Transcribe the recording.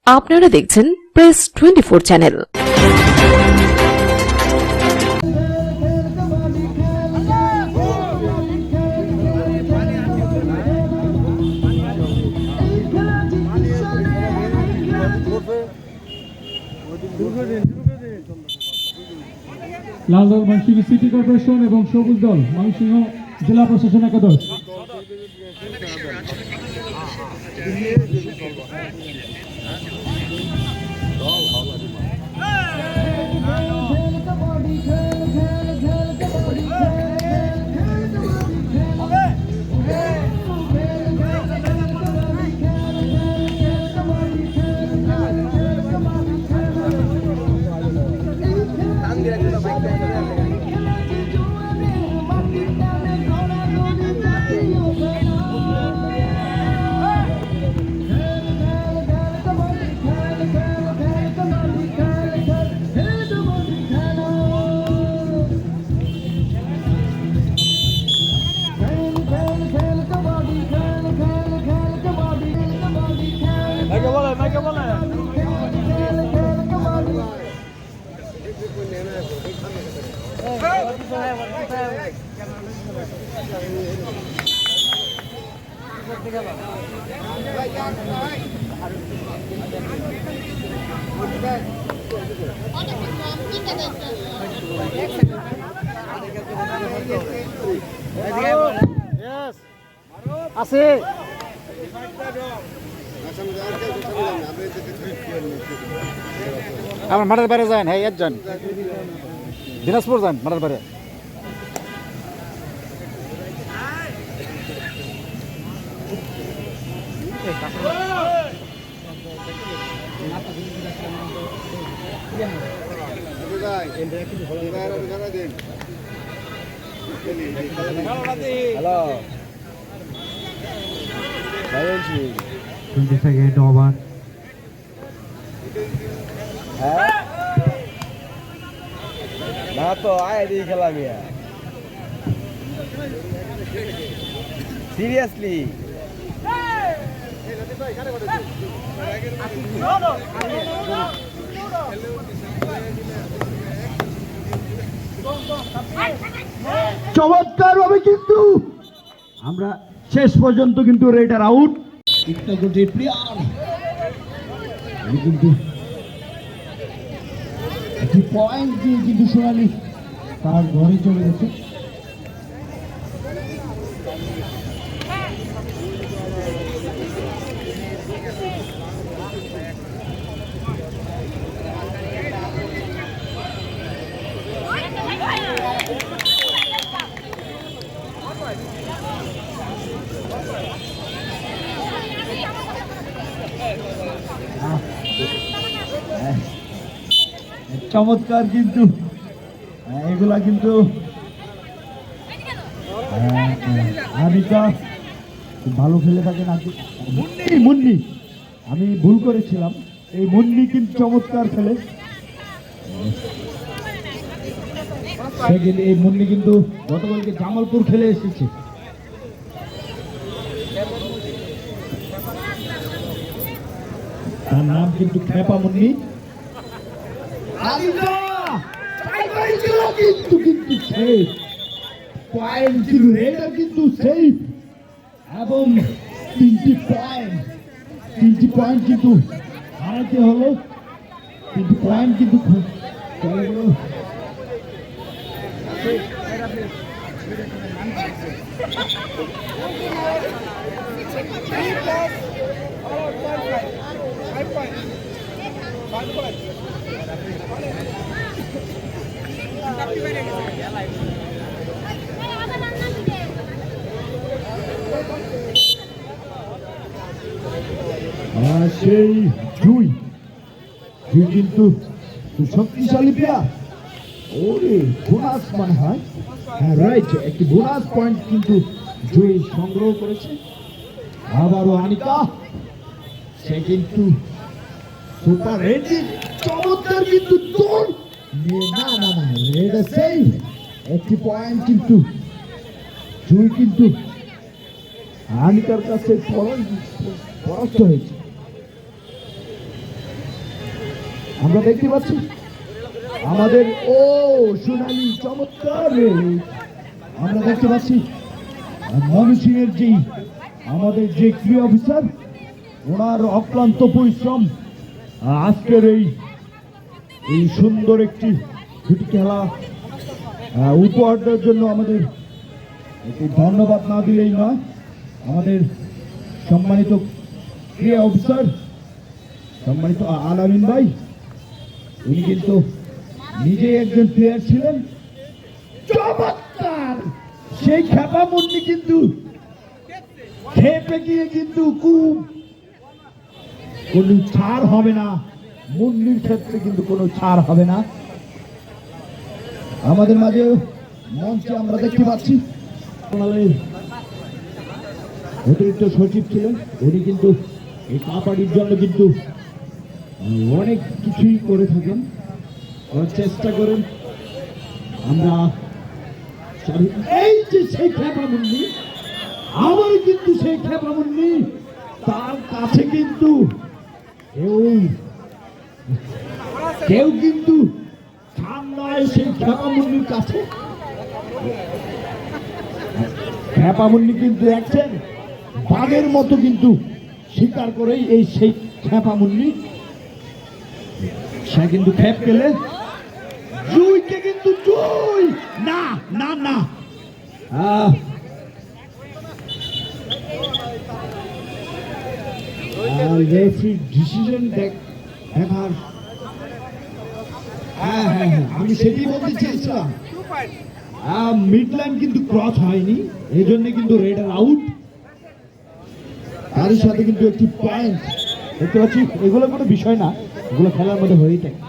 আপনারা দেখছেন press 24 channel. লাল দল ময়মনসিংহ সিটি কর্পোরেশন এবং সবুজ দল ময়মনসিংহ জেলা প্রশাসন একাদশ। আছে আমার মাঠের বাইরে যান, হ্যাঁ একজন দিনাজপুর যান মাঠের বাইরে। Hello 20 second over. না তো আয় দিয়ে খেলা মিয়া সিরিয়াসলি চমৎকার ভাবে কিন্তু আমরা শেষ পর্যন্ত কিন্তু রেডার আউট প্লেয়ার কিন্তু একটি পয়েন্ট দিয়ে কিন্তু সোনালী তার ঘরে চলে গেছে। চমৎকার কিন্তু এগুলা কিন্তু আনিকা ভালো খেলে থাকেন। মুন্নি আমি ভুল করেছিলাম, এই মুন্নি কিন্তু চমৎকার খেলে। এই মুন্নি কিন্তু গতকালকে জামালপুর খেলে এসেছে। তার নাম কিন্তু খেপা মুন্নি। এবং তিনটি পয়েন্ট কিন্তু হারাতে হলো, তিনটি পয়েন্ট কিন্তু চলে গেল। সেই জুই কিন্তু শক্তিশালী প্লেয়ার। ওরে বোনাস মনে হয়, হ্যাঁ রাইট, একটি বোনাস পয়েন্ট কিন্তু জুই সংগ্রহ করেছে। আবারও আনিকা, সে কিন্তু সুপার রেডি, চমৎকার কিন্তু দৌড় না না না রেড সেই একটি পয়েন্ট কিন্তু জুই কিন্তু আনিকার কাছে পরাস্ত হয়েছে। আমরা দেখতে পাচ্ছি আমাদের ও সোনালী চমৎকার রেড। আমরা দেখতে পাচ্ছি ময়মনসিংহের যেই আমাদের যে ক্রিয়া অফিসার, ওনার অক্লান্ত পরিশ্রম আজকের এই সুন্দর একটি দুটি খেলা উপহার দেওয়ার জন্য আমাদের একটি ধন্যবাদ না দিলেই নয়। আমাদের সম্মানিত ক্রিয়া অফিসার সম্মানিত আলামিন ভাই, উনি কিন্তু নিজে একজন প্লেয়ার ছিলেন। চমৎকার সেই খেপা মুন্নি কিন্তু খেপে গিয়ে কিন্তু খুব কোনো ছাড় হবে না, মুন্নির ক্ষেত্রে কিন্তু কোনো ছাড় হবে না। আমাদের মাঝে মঞ্চে আমরা দেখতে পাচ্ছি অতিরিক্ত সচিব ছিলেন, উনি কিন্তু এই কাবাডির জন্য কিন্তু অনেক কিছুই করে থাকেন, চেষ্টা করেন। আমরা এই যে সেই খেপা মুন্নি, আমার কিন্তু সেই খেপা মুন্নি, তার কাছে কিন্তু কেউ কিন্তু ছাড় নয় সেই খেপা মুন্নির কাছে। খেপা মুন্নি কিন্তু দেখছেন বাঘের মতো কিন্তু শিকার করেই এই সেই খেপা মুন্নি, সে কিন্তু খেপ গেলে জুইকে কিন্তু জুই না না না রেফারির ডিসিশন দেখার, হ্যাঁ হ্যাঁ হ্যাঁ আমি সেটাই বলতে চেয়েছিলাম। মিড লাইন কিন্তু ক্রস হয়নি, এই জন্য কিন্তু রেডার আউট। তারই সাথে কিন্তু একটি পয়েন্ট দেখতে পাচ্ছি। এগুলো কোনো বিষয় না, এগুলো খেলার মধ্যে হয়েই থাকে।